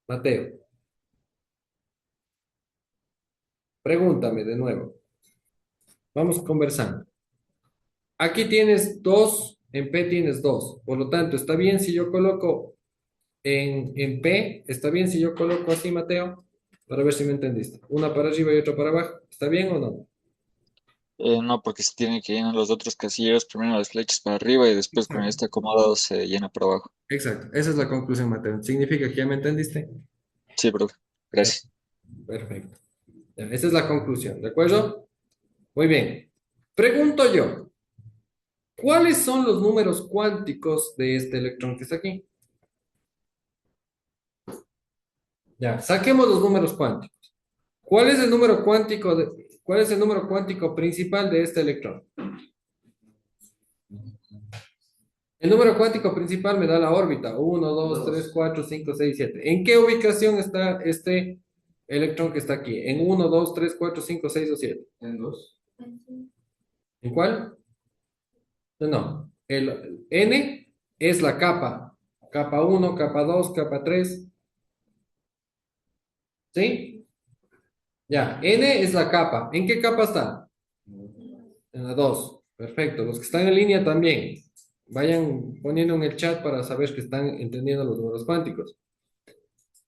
Mateo, pregúntame de nuevo. Vamos conversando. Aquí tienes dos, en P tienes dos. Por lo tanto, ¿está bien si yo coloco en P? ¿Está bien si yo coloco así, Mateo? Para ver si me entendiste. Una para arriba y otra para abajo. ¿Está bien o no? no, porque se tienen que llenar los otros casilleros, primero las flechas para arriba y después cuando ya Exacto. está acomodado se llena para abajo. Exacto. Esa es la conclusión, Mateo. ¿Significa que ya me entendiste? Sí, profe. Gracias. Perfecto. Ya, esa es la conclusión, ¿de acuerdo? Muy bien. Pregunto yo, ¿cuáles son los números cuánticos de este electrón que está aquí? Ya, saquemos los números cuánticos. ¿Cuál es el número cuántico cuál es el número cuántico principal de este electrón? El número cuántico principal me da la órbita. Uno, 2, 3, 4, 5, 6, 7. ¿En qué ubicación está este electrón que está aquí? ¿En uno, 2, 3, 4, 5, 6 o 7? En dos. ¿En cuál? No, no. El N es la capa. Capa uno, capa 2, capa 3. ¿Sí? Ya. N es la capa. ¿En qué capa está? En la 2. Perfecto. Los que están en línea también. Vayan poniendo en el chat para saber que están entendiendo los números cuánticos.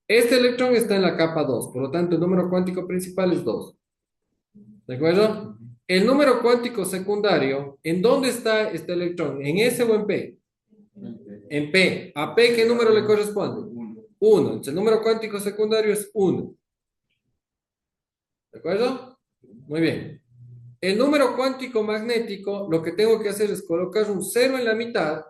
Este electrón está en la capa 2, por lo tanto el número cuántico principal es 2. ¿De acuerdo? El número cuántico secundario, ¿en dónde está este electrón? ¿En S o en P? En P. ¿A P qué número le corresponde? 1. Entonces el número cuántico secundario es 1. ¿De acuerdo? Muy bien. El número cuántico magnético, lo que tengo que hacer es colocar un 0 en la mitad,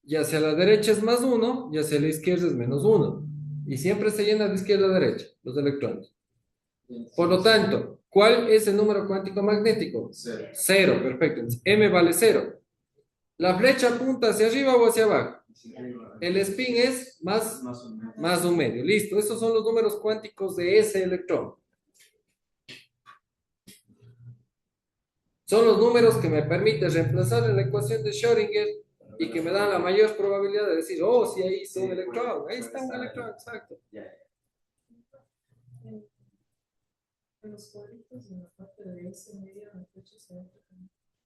y hacia la derecha es más 1, y hacia la izquierda es menos 1. Y siempre se llena de izquierda a derecha, los electrones. Por lo tanto, ¿cuál es el número cuántico magnético? Cero. 0, perfecto. Entonces, M vale 0. ¿La flecha apunta hacia arriba o hacia abajo? El spin es más un medio. Listo, esos son los números cuánticos de ese electrón. Son los números que me permiten reemplazar en la ecuación de Schrödinger y que me dan la mayor probabilidad de decir, oh, sí, ahí está un electrón, ahí está un electrón, exacto. En los cuadritos en la parte de ese medio de la flecha se ve.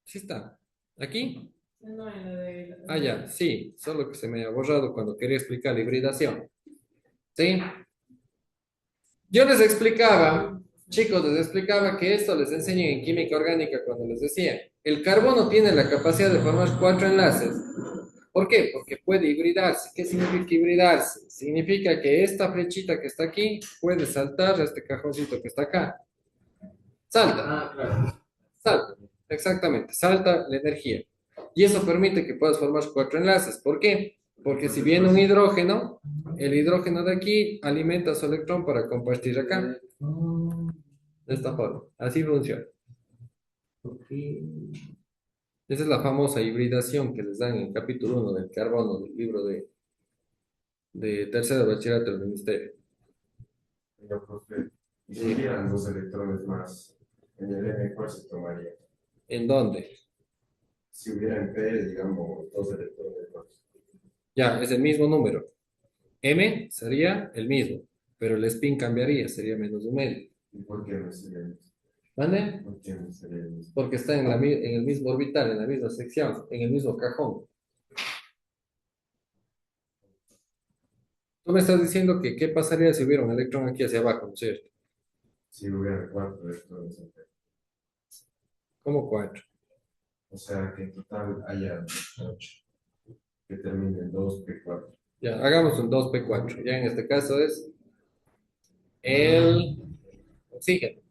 Sí está. ¿Aquí? No, en la de. Ah, ya, sí, solo que se me ha borrado cuando quería explicar la hibridación. ¿Sí? Yo les explicaba, chicos, les explicaba que esto les enseñé en química orgánica cuando les decía, el carbono tiene la capacidad de formar 4 enlaces. ¿Por qué? Porque puede hibridarse. ¿Qué significa hibridarse? Significa que esta flechita que está aquí puede saltar a este cajoncito que está acá. Salta. Ah, claro. Salta, exactamente, salta la energía. Y eso permite que puedas formar 4 enlaces. ¿Por qué? Porque si viene un hidrógeno, el hidrógeno de aquí alimenta su electrón para compartir acá. De esta forma. Así funciona. Ok. Esa es la famosa hibridación que les dan en el capítulo 1 del carbono del libro de tercero de bachillerato del ministerio. Yo, profe, y si hubieran dos electrones más en el M, ¿cuál se tomaría? ¿En dónde? Si hubiera en P, digamos, dos electrones más. Ya, es el mismo número. M sería el mismo, pero el spin cambiaría, sería menos un medio. ¿Y por qué no sería el mismo? ¿Vale? ¿Por qué no sería el mismo? Porque está en el mismo orbital, en la misma sección, en el mismo cajón. Tú me estás diciendo que qué pasaría si hubiera un electrón aquí hacia abajo, ¿no es cierto? Si hubiera cuatro electrones en P. ¿Cómo cuatro? O sea, que en total haya 8, que termine en 2P4. Ya, hagamos un 2p4. Ya en este caso es el oxígeno.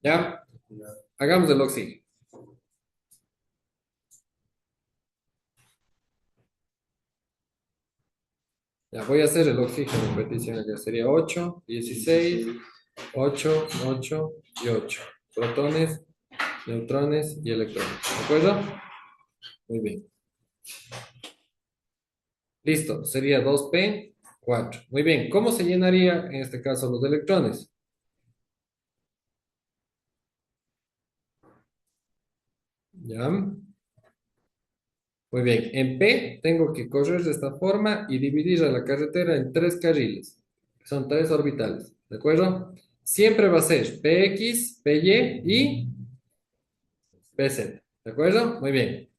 ¿Ya? Hagamos el oxígeno. Ya, voy a hacer el oxígeno en petición. Ya sería 8, 16, 8, 8 y 8. Protones, neutrones y electrones. ¿De acuerdo? Muy bien. Listo, sería 2p4. Muy bien, ¿cómo se llenaría en este caso los electrones? ¿Ya? Muy bien, en P tengo que correr de esta forma y dividir a la carretera en tres carriles, que son tres orbitales, ¿de acuerdo? Siempre va a ser PX, PY y PZ, ¿de acuerdo? Muy bien.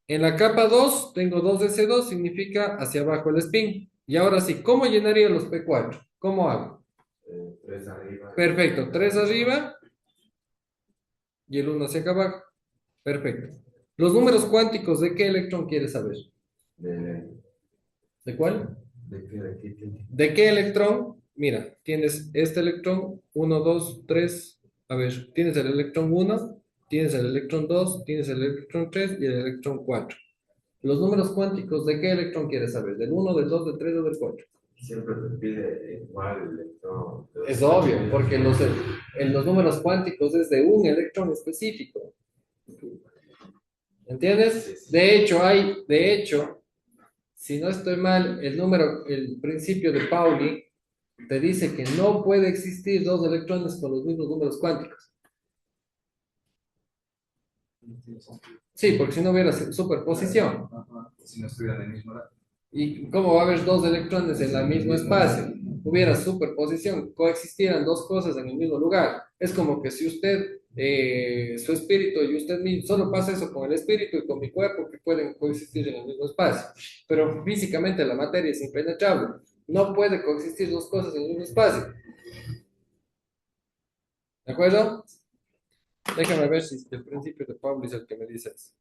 En la capa 2 tengo 2s2, significa hacia abajo el spin. Y ahora sí, ¿cómo llenaría los P4? ¿Cómo hago? 3 arriba. Perfecto, 3 arriba y el uno hacia acá abajo. Perfecto. Los números cuánticos, ¿de qué electrón quieres saber? De, ¿De cuál? de qué. ¿De qué electrón? Mira, tienes este electrón, uno, 2, 3. A ver, tienes el electrón uno, tienes el electrón 2, tienes el electrón 3 y el electrón 4. Los números cuánticos, ¿de qué electrón quieres saber? ¿Del uno, del 2, del 3 o del 4? Siempre te pide igual el electrón. Es obvio, porque en los números cuánticos es de un electrón específico. ¿Entiendes? De hecho, si no estoy mal, el principio de Pauli te dice que no puede existir dos electrones con los mismos números cuánticos. Sí, porque si no hubiera superposición. Si no estuvieran en el mismo lado. ¿Y cómo va a haber dos electrones en el mismo espacio? Hubiera superposición, coexistieran dos cosas en el mismo lugar. Es como que si usted, su espíritu y usted mismo, solo pasa eso con el espíritu y con mi cuerpo, que pueden coexistir en el mismo espacio. Pero físicamente la materia es impenetrable. No puede coexistir dos cosas en el mismo espacio. ¿De acuerdo? Déjame ver si el principio de Pauli es el que me dice eso.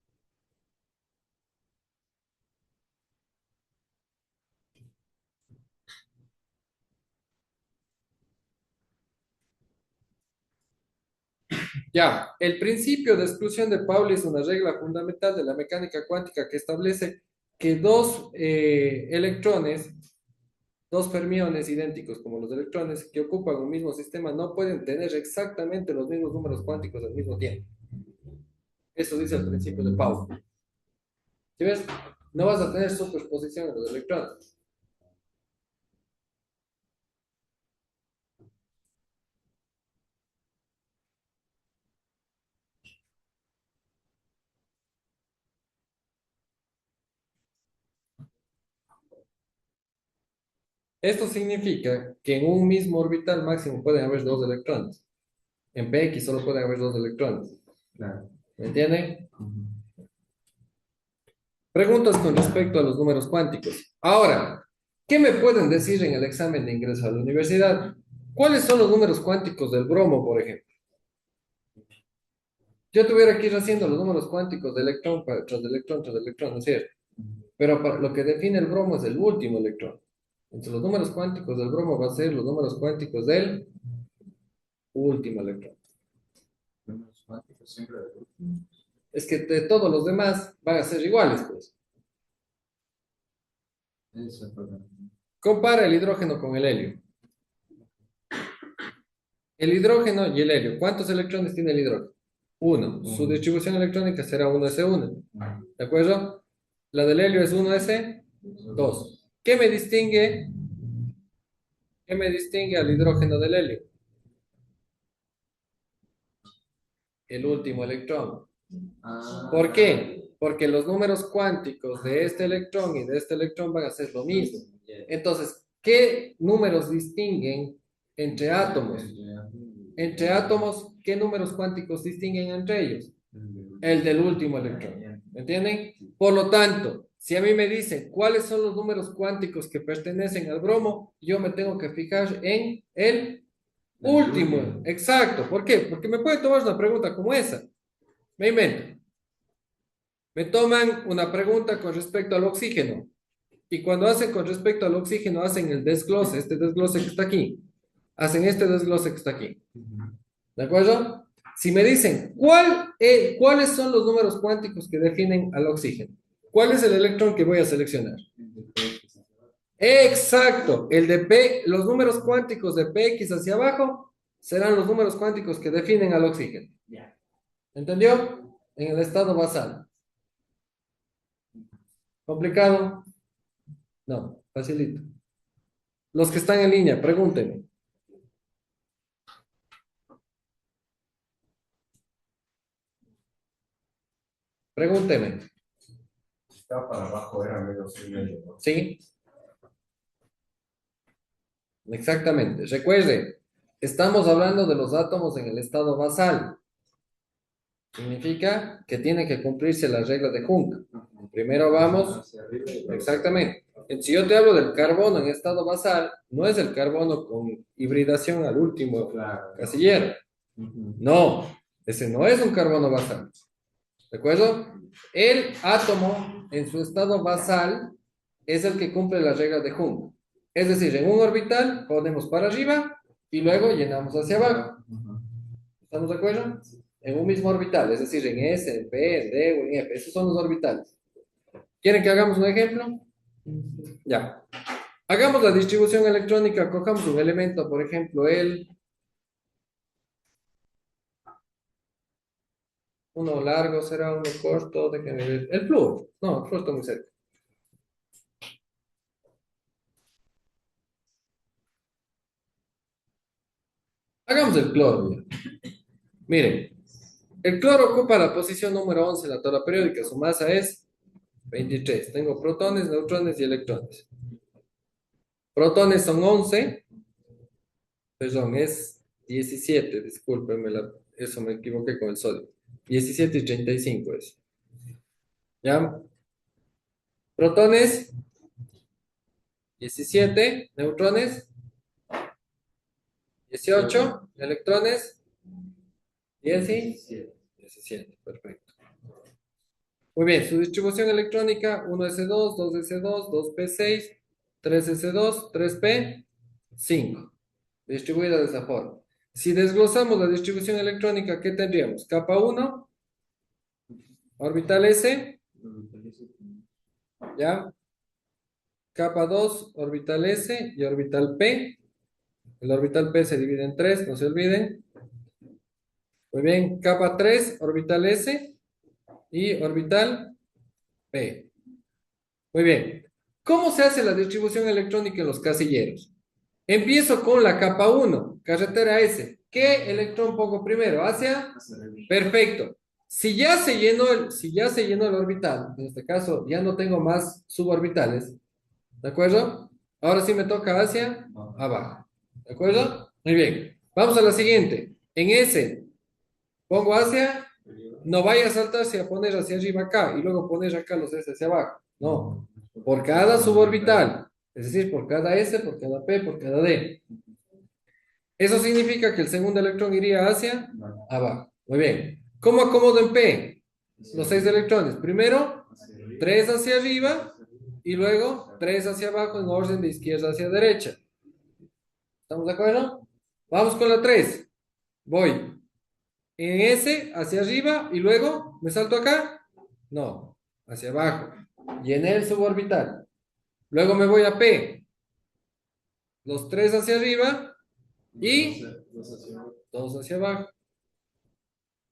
Ya, el principio de exclusión de Pauli es una regla fundamental de la mecánica cuántica que establece que dos electrones, dos fermiones idénticos como los electrones que ocupan un mismo sistema no pueden tener exactamente los mismos números cuánticos al mismo tiempo. Eso dice el principio de Pauli. ¿Sí ves? No vas a tener superposición de los electrones. Esto significa que en un mismo orbital máximo pueden haber dos electrones. En PX solo pueden haber dos electrones. Claro. ¿Me entienden? Preguntas con respecto a los números cuánticos. Ahora, ¿qué me pueden decir en el examen de ingreso a la universidad? ¿Cuáles son los números cuánticos del bromo, por ejemplo? Yo tuviera que ir haciendo los números cuánticos de electrón tras electrón tras electrón, ¿no es cierto? Pero lo que define el bromo es el último electrón. Entonces, los números cuánticos del bromo van a ser los números cuánticos del último electrón. Números cuánticos siempre de Es que de todos los demás van a ser iguales, pues. eso, perdón. Compara el hidrógeno con el helio. El hidrógeno y el helio. ¿Cuántos electrones tiene el hidrógeno? Uno. Su distribución electrónica será 1s1. ¿De acuerdo? La del helio es 1s2. ¿Qué me distingue al hidrógeno del helio? El último electrón. ¿Por qué? Porque los números cuánticos de este electrón y de este electrón van a ser lo mismo. Entonces, ¿qué números distinguen entre átomos? Entre átomos, ¿qué números cuánticos distinguen entre ellos? El del último electrón. ¿Me entienden? Por lo tanto, si a mí me dicen cuáles son los números cuánticos que pertenecen al bromo, yo me tengo que fijar en el último. Exacto. ¿Por qué? Porque me puede tomar una pregunta como esa. Me invento. Me toman una pregunta con respecto al oxígeno. Y cuando hacen con respecto al oxígeno, hacen el desglose, este desglose que está aquí. Hacen este desglose que está aquí. ¿De acuerdo? Si me dicen, ¿cuáles son los números cuánticos que definen al oxígeno? ¿Cuál es el electrón que voy a seleccionar? Exacto, el de P, los números cuánticos de Px hacia abajo serán los números cuánticos que definen al oxígeno. ¿Entendió? En el estado basal. ¿Complicado? No, facilito. Los que están en línea, pregúntenme. Pregúntenme. Está para abajo, era menos y medio, ¿no? ¿Sí? Exactamente. Recuerde, estamos hablando de los átomos en el estado basal. Significa que tiene que cumplirse la regla de Hunk. Primero vamos, Hacia arriba y luego- exactamente. Si yo te hablo del carbono en estado basal, no es el carbono con hibridación al último Claro. casillero. No, ese no es un carbono basal. ¿De acuerdo? El átomo en su estado basal es el que cumple las reglas de Hunk. Es decir, en un orbital ponemos para arriba y luego llenamos hacia abajo. ¿Estamos de acuerdo? En un mismo orbital, es decir, en S, en P, en D o en F. Esos son los orbitales. ¿Quieren que hagamos un ejemplo? Ya. Hagamos la distribución electrónica, cojamos un elemento, por ejemplo, uno largo será uno corto, déjenme ver. El flúor. No, el flúor está muy cerca. Hagamos el cloro. Ya. Miren, el cloro ocupa la posición número 11 en la tabla periódica. Su masa es 23. Tengo protones, neutrones y electrones. Protones son 11. Perdón, es 17. Discúlpenme, eso me equivoqué con el sodio. 17 y 35 es. ¿Ya? Protones, 17. Neutrones, 18. Electrones, 10 y 17. Perfecto. Muy bien, su distribución electrónica, 1s2, 2s2, 2p6, 3s2, 3p, 5. Distribuida de esa forma. Si desglosamos la distribución electrónica, ¿qué tendríamos? Capa 1, orbital S, ¿ya? Capa 2, orbital S y orbital P. El orbital P se divide en 3, no se olviden. Muy bien, capa 3, orbital S y orbital P. Muy bien. ¿Cómo se hace la distribución electrónica en los casilleros? Empiezo con la capa 1, carretera S. ¿Qué electrón pongo primero? ¿Hacia? Perfecto. Si ya se llenó el orbital, en este caso ya no tengo más suborbitales, ¿de acuerdo? Ahora sí me toca hacia abajo, ¿de acuerdo? Muy bien. Vamos a la siguiente. En S, pongo hacia, no vaya a saltarse a poner hacia arriba acá y luego poner acá los S hacia abajo. No, por cada suborbital, es decir, por cada S, por cada P, por cada D. Eso significa que el segundo electrón iría hacia abajo. Muy bien. ¿Cómo acomodo en P? Los 6 electrones. Primero, 3 hacia arriba y luego 3 hacia abajo en orden de izquierda hacia derecha. ¿Estamos de acuerdo? Vamos con la 3. Voy en S hacia arriba y luego me salto acá. No, hacia abajo. Llené el suborbital. Luego me voy a P. Los 3 hacia arriba y Dos hacia abajo.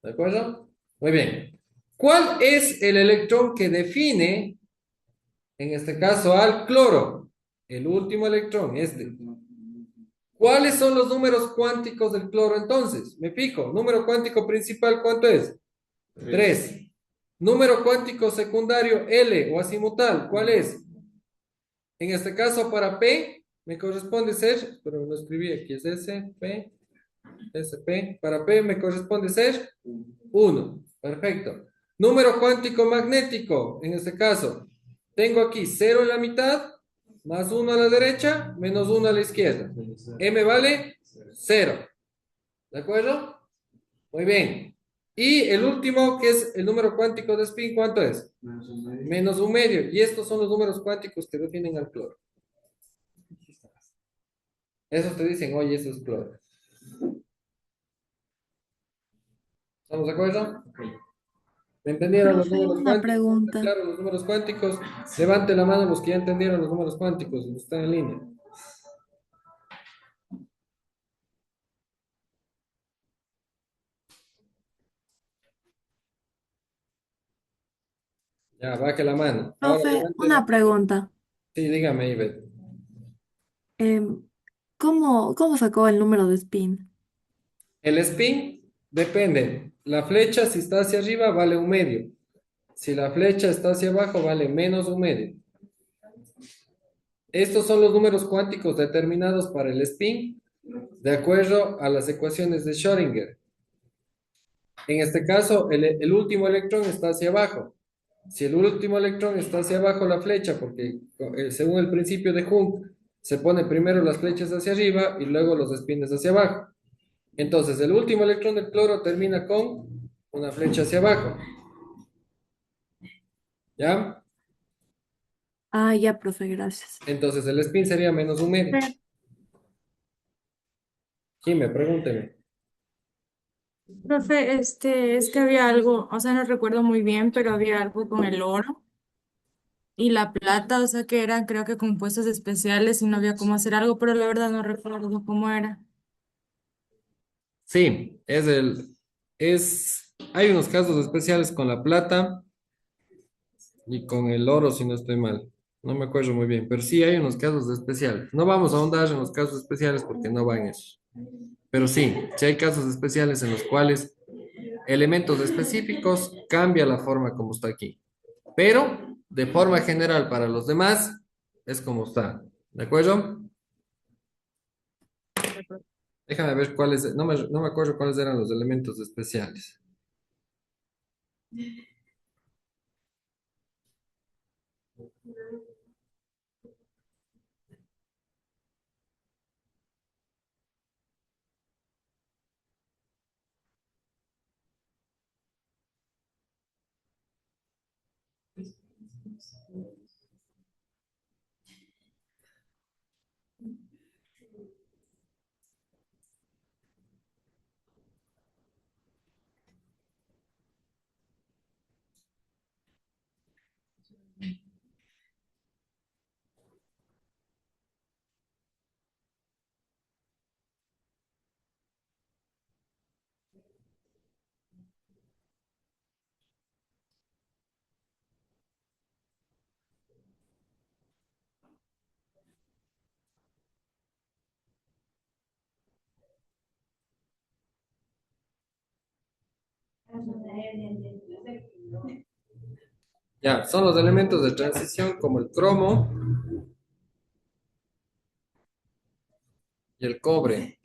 ¿De acuerdo? Muy bien. ¿Cuál es el electrón que define, en este caso, al cloro? El último electrón, este. ¿Cuáles son los números cuánticos del cloro entonces? Me fijo. Número cuántico principal, ¿cuánto es? 3. Número cuántico secundario, L o azimutal, ¿cuál es? En este caso, para P, me corresponde ser, pero lo escribí aquí, es S, P, S, P. Para P me corresponde ser 1. Perfecto. Número cuántico magnético, en este caso, tengo aquí 0 en la mitad, más 1 a la derecha, menos 1 a la izquierda. M vale 0. ¿De acuerdo? Muy bien. Y el último, que es el número cuántico de spin, ¿cuánto es? Menos un medio. Y estos son los números cuánticos que definen al cloro. Esos te dicen, oye, eso es cloro. ¿Estamos de acuerdo? ¿Me entendieron los Profe, números una cuánticos? ¿Está pregunta. claro los números cuánticos? Levante la mano los que ya entendieron los números cuánticos. Están en línea. Ya, baje la mano. Ahora Profe, levante la... una pregunta. Sí, dígame, Ivette. Em, ¿cómo sacó el número de spin? El spin depende. La flecha, si está hacia arriba, vale un medio. Si la flecha está hacia abajo, vale menos un medio. Estos son los números cuánticos determinados para el spin de acuerdo a las ecuaciones de Schrödinger. En este caso, el último electrón está hacia abajo. Si el último electrón está hacia abajo la flecha, porque según el principio de Hund, se pone primero las flechas hacia arriba y luego los spins hacia abajo. Entonces, el último electrón del cloro termina con una flecha hacia abajo. ¿Ya? Ah, ya, profe, gracias. Entonces, el spin sería menos un medio. Jimé, pregúnteme. Profe, es que había algo, o sea, no recuerdo muy bien, pero había algo con el oro y la plata, o sea, que eran creo que compuestos especiales y no había cómo hacer algo, pero la verdad no recuerdo cómo era. Sí, hay unos casos especiales con la plata y con el oro, si no estoy mal. No me acuerdo muy bien, pero sí hay unos casos especiales. No vamos a ahondar en los casos especiales porque no van eso. Pero sí, sí hay casos especiales en los cuales elementos específicos cambia la forma como está aquí. Pero de forma general para los demás es como está. ¿De acuerdo? Déjame ver cuáles, no me acuerdo cuáles eran los elementos especiales. Ya, son los elementos de transición como el cromo y el cobre.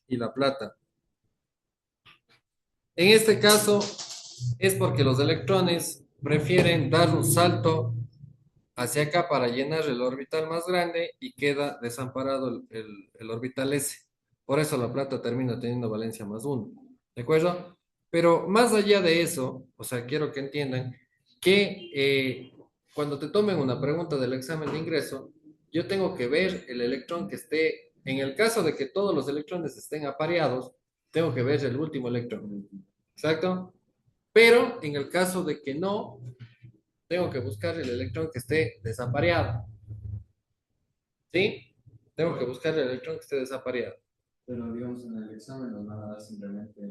Y la plata. En este caso es porque los electrones prefieren dar un salto hacia acá para llenar el orbital más grande y queda desamparado el orbital S. Por eso la plata termina teniendo valencia más uno. ¿De acuerdo? Pero más allá de eso, o sea, quiero que entiendan que cuando te tomen una pregunta del examen de ingreso, yo tengo que ver el electrón que esté, en el caso de que todos los electrones estén apareados, tengo que ver el último electrón. Exacto. Pero en el caso de que no, tengo que buscar el electrón que esté desapareado. ¿Sí? Tengo que buscar el electrón que esté desapareado. Pero digamos en el examen nos van a dar simplemente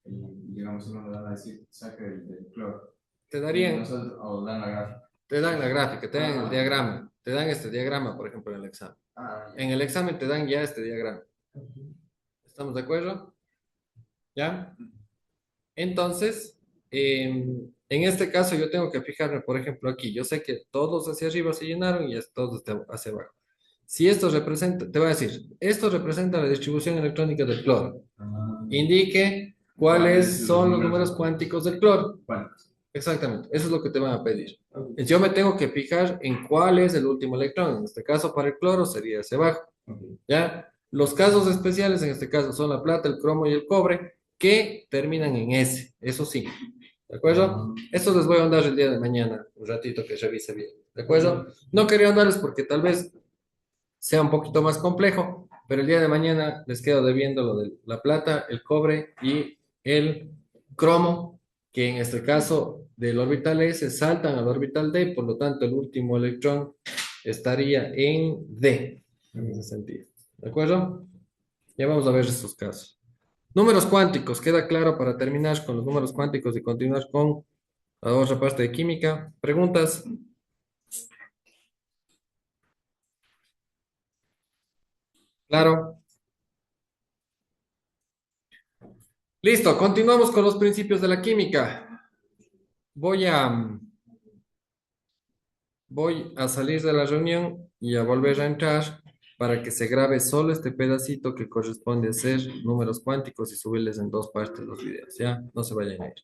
digamos, nos van a decir, saca del cloro. Te Y darían, nosotros, o dan la gráfica. te dan la gráfica, te dan el Ah. diagrama, te dan este diagrama, por ejemplo, en el examen. Ah, ya. En el examen te dan ya este diagrama. ¿Estamos de acuerdo? ¿Ya? Entonces, en este caso yo tengo que fijarme, por ejemplo, aquí. Yo sé que todos hacia arriba se llenaron y todos hacia abajo. Si esto representa, te voy a decir, esto representa la distribución electrónica del cloro. Indique cuáles son los números cuánticos del cloro. ¿Cuántos? Exactamente, eso es lo que te van a pedir. Entonces, yo me tengo que fijar en cuál es el último electrón. En este caso, para el cloro sería hacia abajo. ¿Ya? Los casos especiales en este caso son la plata, el cromo y el cobre, que terminan en S, eso sí. ¿De acuerdo? Esto les voy a ahondar el día de mañana, un ratito que revise bien. ¿De acuerdo? No quería ahondarles porque tal vez sea un poquito más complejo, pero el día de mañana les quedo debiendo lo de la plata, el cobre y el cromo, que en este caso del orbital S saltan al orbital D, por lo tanto el último electrón estaría en D, en ese sentido. ¿De acuerdo? Ya vamos a ver estos casos. Números cuánticos, queda claro para terminar con los números cuánticos y continuar con la otra parte de química. ¿Preguntas? Claro. Listo, continuamos con los principios de la química. Voy a, voy a salir de la reunión y a volver a entrar para que se grabe solo este pedacito que corresponde a hacer números cuánticos y subirles en dos partes los videos, ¿ya? No se vayan a ir.